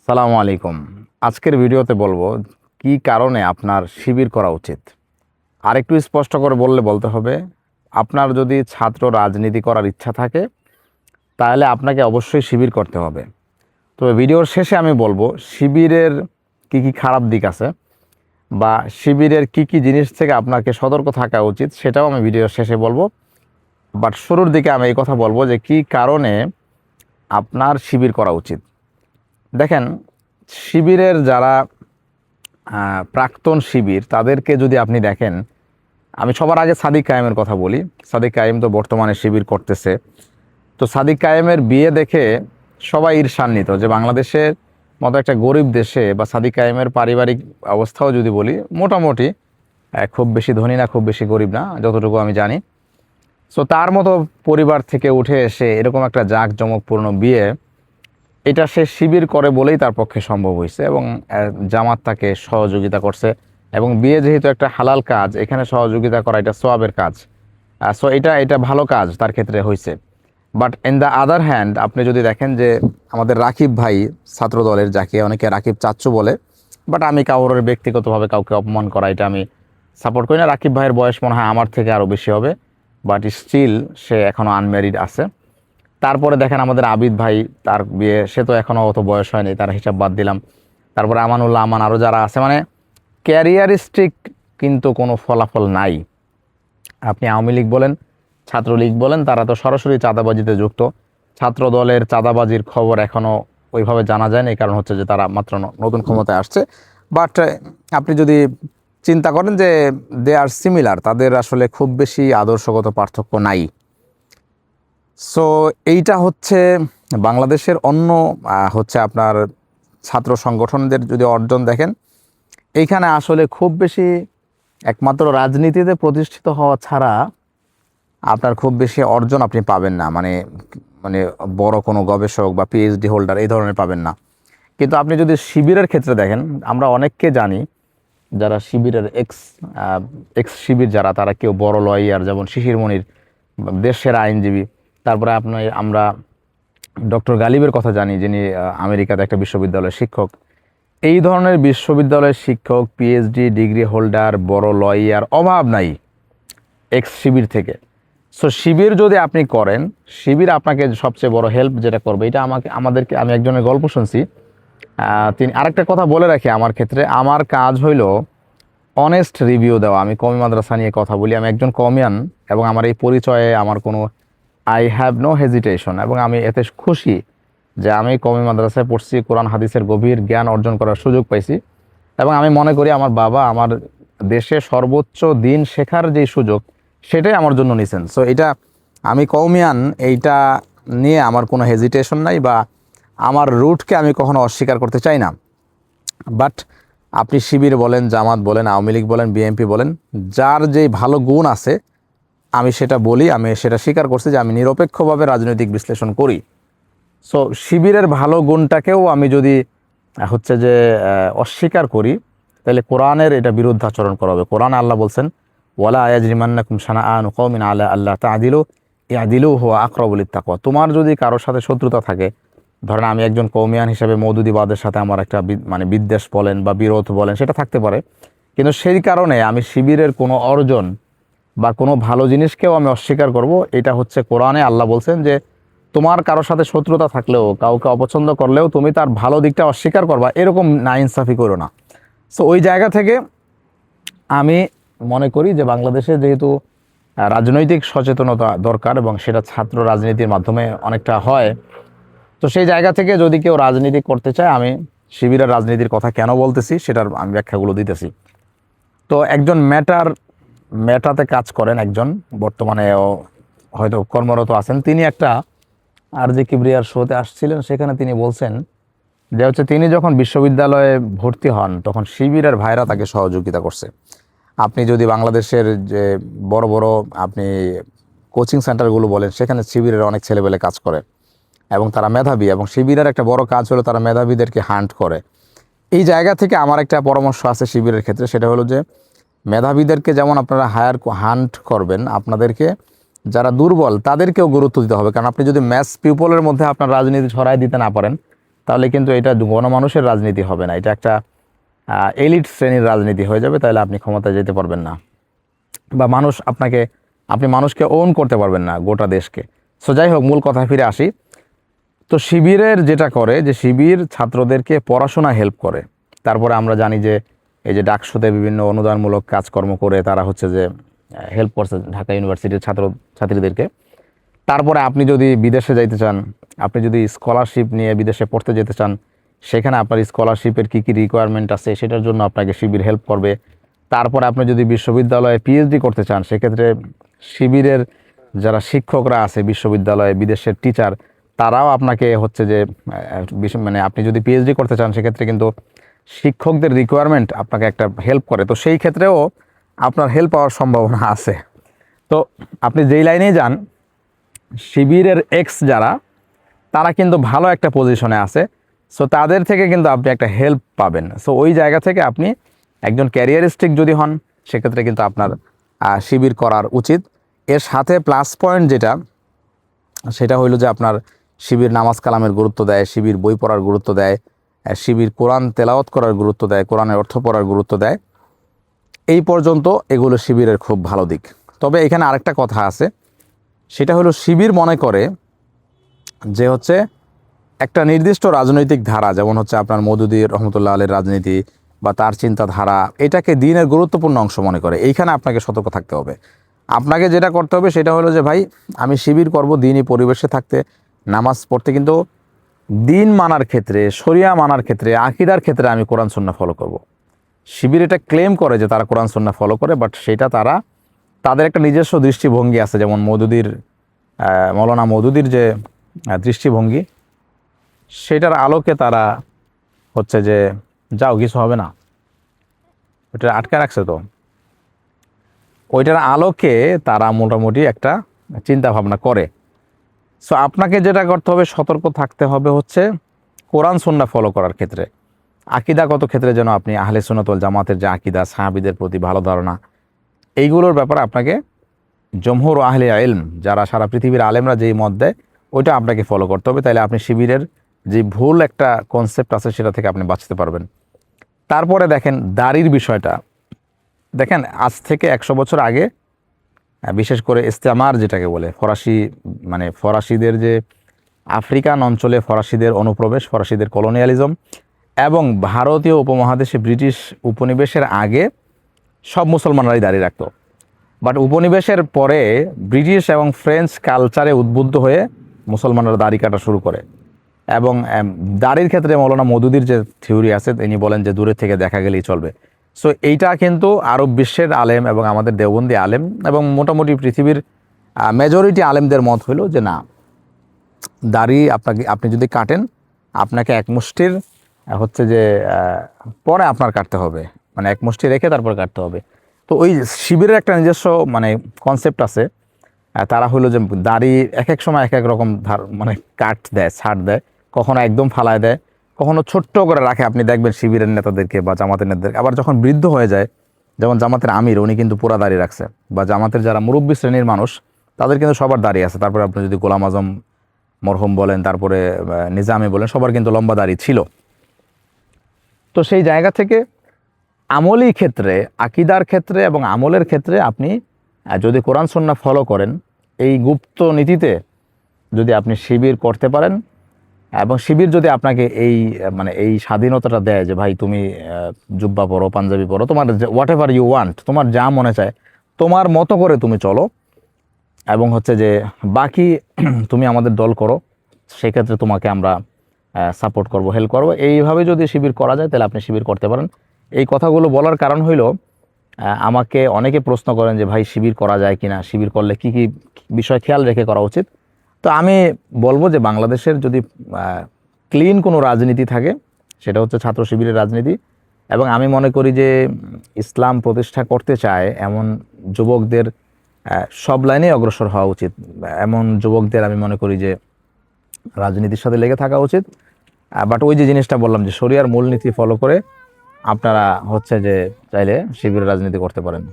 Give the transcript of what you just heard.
সালামু আলাইকুম। আজকের ভিডিওতে বলবো কি কারণে আপনার শিবির করা উচিত। আরেকটু স্পষ্ট করে বলতে হবে, আপনার যদি ছাত্র রাজনীতি করার ইচ্ছা থাকে তাহলে আপনাকে অবশ্যই শিবির করতে হবে। তবে ভিডিওর শেষে আমি বলবো শিবিরের কি কি খারাপ দিক আছে বা শিবিরের কি কি জিনিস থেকে আপনাকে সতর্ক থাকা উচিত সেটাও আমি ভিডিওর শেষে বলবো। বাট শুরুর দিকে আমি এই কথা বলবো যে কি কারণে আপনার শিবির করা উচিত। দেখেন, শিবিরের যারা প্রাক্তন শিবির তাদেরকে যদি আপনি দেখেন, আমি সবার আগে সাদিক কায়েমের কথা বলি। সাদিক কায়েম তো বর্তমানে শিবির করতেছে। তো সাদিক কায়েমের বিয়ে দেখে সবাই ঈর্ষান্বিত যে বাংলাদেশের মতো একটা গরিব দেশে বা সাদিক কায়েমের পারিবারিক অবস্থাও যদি বলি মোটামুটি খুব বেশি ধনী না, খুব বেশি গরিব না, যতটুকু আমি জানি। সো তার মতো পরিবার থেকে উঠে এসে এরকম একটা জাঁকজমকপূর্ণ বিয়ে, এটা সে শিবির করে বলেই তার পক্ষে সম্ভব হয়েছে এবং জামাত তাকে সহযোগিতা করছে। এবং বিয়ে যেহেতু একটা হালাল কাজ, এখানে সহযোগিতা করা এটা সওয়াবের কাজ। সো এটা ভালো কাজ তার ক্ষেত্রে হয়েছে। But in the other hand আপনি যদি দেখেন যে আমাদের রাকিব ভাই ছাত্র দলের, যাকে অনেকে রাকিব চাচ্চু বলে, বাট আমি কাউরের ব্যক্তিগতভাবে কাউকে অপমান করা এটা আমি সাপোর্ট করি না। রাকিব ভাইয়ের বয়স মনে হয় আমার থেকে আরও বেশি হবে, বাট স্টিল সে এখনও আনম্যারিড আছে। তারপরে দেখেন আমাদের আবিদ ভাই, তার বিয়ে, সে তো এখনও অত বয়স হয়নি, তার হিসাব বাদ দিলাম। তারপরে আমানুল্লাহ আমান, আরও যারা আছে, মানে ক্যারিয়ারিস্টিক কিন্তু কোনো ফলাফল নাই। আপনি আওয়ামী লীগ বলেন, ছাত্রলীগ বলেন, তারা তো সরাসরি চাঁদাবাজিতে যুক্ত। ছাত্র দলের চাঁদাবাজির খবর এখনও ওইভাবে জানা যায়নি, কারণ হচ্ছে যে তারা মাত্র নতুন ক্ষমতায় আসছে। বাট আপনি যদি চিন্তা করেন যে দে আর সিমিলার, তাদের আসলে খুব বেশি আদর্শগত পার্থক্য নাই। সো এইটা হচ্ছে বাংলাদেশের অন্য হচ্ছে আপনার ছাত্র সংগঠনদের যদি অর্জন দেখেন, এইখানে আসলে খুব বেশি একমাত্র রাজনীতিতে প্রতিষ্ঠিত হওয়া ছাড়া আপনার খুব বেশি অর্জন আপনি পাবেন না। মানে মানে বড় কোনো গবেষক বা পিএইচডি হোল্ডার এই ধরনের পাবেন না। কিন্তু আপনি যদি শিবিরের ক্ষেত্রে দেখেন, আমরা অনেককে জানি যারা শিবিরের এক্স শিবির যারা, তারা কেউ বড় লয়ার, যেমন শিশির মনির, দেশের আইনজীবী। তারপরে আমরা ডক্টর গালিবের কথা জানি, যিনি আমেরিকাতে একটা বিশ্ববিদ্যালয়ের শিক্ষক। এই ধরনের বিশ্ববিদ্যালয়ের শিক্ষক, পিএইচডি ডিগ্রি হোল্ডার, বড় লয়ার অভাব নাই এক্স শিবির থেকে। সো শিবির যদি আপনি করেন, শিবির আপনাকে সবচেয়ে বড় হেল্প যেটা করবে, এটা আমাদেরকে, আমি একজনের গল্প শুনছি। তিনি আরেকটা কথা বলে রাখি, আমার ক্ষেত্রে আমার কাজ হইল অনেস্ট রিভিউ দেওয়া। আমি কওমি মাদ্রাসা নিয়ে কথা বলি, আমি একজন কওমিয়ান এবং আমার এই পরিচয়ে আমার কোনো আই হ্যাভ নো হেজিটেশন, এবং আমি এতে খুশি যে আমি কওমি মাদ্রাসায় পড়ছি, কোরআন হাদিসের গভীর জ্ঞান অর্জন করার সুযোগ পাইছি। এবং আমি মনে করি আমার বাবা আমার দেশে সর্বোচ্চ দিন শেখার যে সুযোগ, সেটাই আমার জন্য নিছেন। সো এটা আমি কওমিয়ান, এইটা নিয়ে আমার কোনো হেজিটেশন নাই, বা আমার রুটকে আমি কখনো অস্বীকার করতে চাই না। বাট আপনি শিবির বলেন, জামাত বলেন, আওয়ামী লীগ বলেন, বিএনপি বলেন, যার যেই ভালো গুণ আছে আমি সেটা বলি, আমি সেটা স্বীকার করছি যে আমি নিরপেক্ষভাবে রাজনৈতিক বিশ্লেষণ করি। সো শিবিরের ভালো গুণটাকেও আমি যদি হচ্ছে যে অস্বীকার করি, তাহলে কোরআনের এটা বিরুদ্ধাচরণ করা হবে। কোরআনে আল্লাহ বলছেন, ওয়ালা ইয়াজরিমান্নাকুম শানাআনু কওমিন আলা আল্লাহ তা'দিলু ইয়াদিলু হুয়া আকরাবু লিত্তাকওয়া। তোমার যদি কারোর সাথে শত্রুতা থাকে, ধরেন আমি একজন কওমিয়ান হিসেবে মওদুদিবাদের সাথে আমার একটা মানে বিদ্বেষ বলেন বা বিরোধ বলেন, সেটা থাকতে পারে, কিন্তু সেই কারণে আমি শিবিরের কোনো অর্জন বা কোনো ভালো জিনিসকেও আমি অস্বীকার করব। এটা হচ্ছে কোরআনে আল্লাহ বলছেন যে তোমার কারোর সাথে শত্রুতা থাকলেও, কাউকে অপছন্দ করলেও তুমি তার ভালো দিকটা অস্বীকার করবা, এরকম নাইনসাফি করো না। সো ওই জায়গা থেকে আমি মনে করি যে বাংলাদেশে যেহেতু রাজনৈতিক সচেতনতা দরকার এবং সেটা ছাত্র রাজনীতির মাধ্যমে অনেকটা হয়, তো সেই জায়গা থেকে যদি কেউ রাজনীতি করতে চায়, আমি শিবিরের রাজনীতির কথা কেন বলতেছি সেটার আমি ব্যাখ্যাগুলো দিতেছি। তো একজন মেটাতে কাজ করেন, একজন বর্তমানে হয়তো কর্মরত আছেন, তিনি একটা আর যে কিবরিয়ার শোতে আসছিলেন, সেখানে তিনি বলছেন যে হচ্ছে তিনি যখন বিশ্ববিদ্যালয়ে ভর্তি হন তখন শিবিরের ভাইরা তাকে সহযোগিতা করছে। আপনি যদি বাংলাদেশের যে বড় বড় আপনি কোচিং সেন্টারগুলো বলেন, সেখানে শিবিরের অনেক ছেলেবেলে কাজ করে এবং তারা মেধাবী, এবং শিবিরের একটা বড় কাজ হলো তারা মেধাবীদেরকে হান্ট করে। এই জায়গা থেকে আমার একটা পরামর্শ আছে শিবিরের ক্ষেত্রে, সেটা হলো যে মেধাবীদেরকে যেমন আপনারা হান্ট করবেন, আপনাদেরকে যারা দুর্বল তাদেরকেও গুরুত্ব দিতে হবে। কারণ আপনি যদি ম্যাথস পিপলের মধ্যে আপনার রাজনীতি ছড়াই দিতে না পারেন, তাহলে কিন্তু এটা গণমানুষের রাজনীতি হবে না, এটা একটা এলিট শ্রেণীর রাজনীতি হয়ে যাবে। তাহলে আপনি ক্ষমতায় যেতে পারবেন না, বা আপনি মানুষকে ওন করতে পারবেন না গোটা দেশকে। সো যাই হোক, মূল কথায় ফিরে আসি। তো শিবিরের যেটা করে যে শিবির ছাত্রদেরকে পড়াশোনা হেল্প করে। তারপরে আমরা জানি যে এই যে ডাকসুতে বিভিন্ন অনুদানমূলক কাজকর্ম করে তারা হচ্ছে যে হেল্প করছে ঢাকা ইউনিভার্সিটির ছাত্রীদেরকে। তারপরে আপনি যদি বিদেশে যাইতে চান, আপনি যদি স্কলারশিপ নিয়ে বিদেশে পড়তে যেতে চান, সেখানে আপনার স্কলারশিপের কী কী রিকোয়ারমেন্ট আছে সেটার জন্য আপনাকে শিবির হেল্প করবে। তারপরে আপনি যদি বিশ্ববিদ্যালয়ে পিএইচডি করতে চান, সেক্ষেত্রে শিবিরের যারা শিক্ষকরা আছে বিশ্ববিদ্যালয়ে, বিদেশের টিচার, তারাও আপনাকে হচ্ছে যে মানে আপনি যদি পিএইচডি করতে চান, সেক্ষেত্রে কিন্তু শিক্ষকদের রিকোয়ারমেন্ট আপনাকে একটা হেল্প করে। তো সেই ক্ষেত্রেও আপনার হেল্প পাওয়ার সম্ভাবনা আছে। তো আপনি যেই লাইনেই যান, শিবিরের এক্স যারা, তারা কিন্তু ভালো একটা পজিশনে আছে। সো তাদের থেকে কিন্তু আপনি একটা হেল্প পাবেন। সো ওই জায়গা থেকে আপনি একজন ক্যারিয়ারিস্টিক যদি হন, সেক্ষেত্রে কিন্তু আপনার শিবির করার উচিত। এর সাথে প্লাস পয়েন্ট যেটা, সেটা হইলো যে আপনার শিবির নামাজ কালামের গুরুত্ব দেয়, শিবির বই পড়ার গুরুত্ব দেয়, শিবির কোরআন তেলাওয়াত করার গুরুত্ব দেয়, কোরআনের অর্থ পড়ার গুরুত্ব দেয়। এই পর্যন্ত এগুলো শিবিরের খুব ভালো দিক। তবে এখানে আরেকটা কথা আছে, সেটা হলো শিবির মনে করে যে হচ্ছে একটা নির্দিষ্ট রাজনৈতিক ধারা, যেমন হচ্ছে আপনার মওদুদী রহমতুল্লাহ আলীর রাজনীতি বা তার চিন্তাধারা, এটাকে দ্বীনের গুরুত্বপূর্ণ অংশ মনে করে। এইখানে আপনাকে সতর্ক থাকতে হবে। আপনাকে যেটা করতে হবে সেটা হলো যে ভাই, আমি শিবির করব দ্বীনি পরিবেশে থাকতে, নামাজ পড়তে, কিন্তু দ্বীন মানার ক্ষেত্রে, শরিয়া মানার ক্ষেত্রে, আকীদার ক্ষেত্রে আমি কোরআন সুন্নাহ ফলো করব। শিবির এটা ক্লেম করে যে তারা কোরআন সুন্নাহ ফলো করে, বাট সেটা তাদের একটা নিজস্ব দৃষ্টিভঙ্গি আছে। যেমন মৌলানা মওদুদীর যে দৃষ্টিভঙ্গি, সেটার আলোকে তারা হচ্ছে যে যাও কিছু হবে না, ওটা আটকে রাখছে, তো ওইটার আলোকে তারা মোটামুটি একটা চিন্তা ভাবনা করে। সো আপনাকে যেটা করতে হবে, সতর্ক থাকতে হবে হচ্ছে কোরআন সুন্নাহ ফলো করার ক্ষেত্রে। আকীদাগত ক্ষেত্রে যেন আপনি আহলে সুন্নাত ওয়াল জামাতের যে আকীদা, সাহাবীদের প্রতি ভালো ধারণা, এইগুলোর ব্যাপারে আপনাকে জমহুর আহলে ইলম, যারা সারা পৃথিবীর আলেমরা যেই মত দেয়, ওইটা আপনাকে ফলো করতে হবে। তাইলে আপনি শিবিরের যে ভুল একটা কনসেপ্ট আছে সেটা থেকে আপনি বাঁচতে পারবেন। তারপরে দেখেন দাড়ির বিষয়টা, দেখেন আজ থেকে 100 বছর আগে, বিশেষ করে ইস্তেমার যেটাকে বলে, ফরাসিদের যে আফ্রিকান অঞ্চলে ফরাসিদের অনুপ্রবেশ, ফরাসিদের কলোনিয়ালিজম, এবং ভারতীয় উপমহাদেশে ব্রিটিশ উপনিবেশের আগে সব মুসলমানরাই দাড়ি রাখতো। বাট উপনিবেশের পরে ব্রিটিশ এবং ফ্রেঞ্চ কালচারে উদ্বুদ্ধ হয়ে মুসলমানরা দাড়ি কাটা শুরু করে। এবং দাড়ির ক্ষেত্রে মৌলানা মওদুদীর যে থিওরি আছে, তিনি বলেন যে দূরে থেকে দেখা গেলেই চলবে। সো এইটা কিন্তু আরব বিশ্বের আলেম এবং আমাদের দেওবন্দি আলেম এবং মোটামুটি পৃথিবীর মেজরিটি আলেমদের মত হইল যে না, দাড়ি আপনি যদি কাটেন, আপনাকে এক মুষ্টির হচ্ছে যে পরে আপনার কাটতে হবে, মানে এক মুষ্টি রেখে তারপর কাটতে হবে। তো ওই শিবিরের একটা নিজস্ব কনসেপ্ট আছে। তারা হলো যে দাড়ি এক এক সময় এক এক রকম কাট দেয়, ছাড় দেয়, কখনো একদম ফালায় দেয়, কখনো ছোট্ট করে রাখে। আপনি দেখবেন শিবিরের নেতাদেরকে বা জামাতের নেতাদেরকে। আবার যখন বৃদ্ধ হয়ে যায়, যেমন জামাতের আমির, উনি কিন্তু পুরা দাড়ি রাখছে, বা জামাতের যারা মুরব্বী শ্রেণীর মানুষ, তাদের কিন্তু সবার দাড়ি আছে। তারপরে আপনি যদি গোলাম আজম মরহুম বলেন, তারপরে নিজামী বলেন, সবার কিন্তু লম্বা দাড়ি ছিল। তো সেই জায়গা থেকে আমলি ক্ষেত্রে, আকীদার ক্ষেত্রে এবং আমলের ক্ষেত্রে আপনি যদি কোরআন সুন্নাহ ফলো করেন, এই গুপ্ত নীতিতে যদি আপনি শিবির করতে পারেন, এবং শিবির যদি আপনাকে এই স্বাধীনতাটা দেয় যে ভাই তুমি জুব্বা পরো, পাঞ্জাবি পরো, তোমার হোয়াট এভার ইউ ওয়ান্ট, তোমার যা মনে চায় তোমার মতো করে তুমি চলো, এবং হচ্ছে যে বাকি তুমি আমাদের দল করো, সেক্ষেত্রে তোমাকে আমরা সাপোর্ট করব, হেল্প করব, এইভাবে যদি শিবির করা যায়, তাহলে আপনি শিবির করতে পারেন। এই কথাগুলো বলার কারণ হইল, আমাকে অনেকে প্রশ্ন করেন যে ভাই শিবির করা যায় কিনা, শিবির করলে কি কি বিষয় খেয়াল রেখে করা উচিত। তো আমি বলবো যে বাংলাদেশের যদি ক্লিন কোনো রাজনীতি থাকে, সেটা হচ্ছে ছাত্র শিবিরের রাজনীতি। এবং আমি মনে করি যে ইসলাম প্রতিষ্ঠা করতে চায় এমন যুবকদের সব লাইনে অগ্রসর হওয়া উচিত। এমন যুবকদের আমি মনে করি যে রাজনীতির সাথে লেগে থাকা উচিত। বাট ওই যে জিনিসটা বললাম যে শরিয়ার মূলনীতি ফলো করে আপনারা হচ্ছে যে চাইলে শিবিরের রাজনীতি করতে পারেন।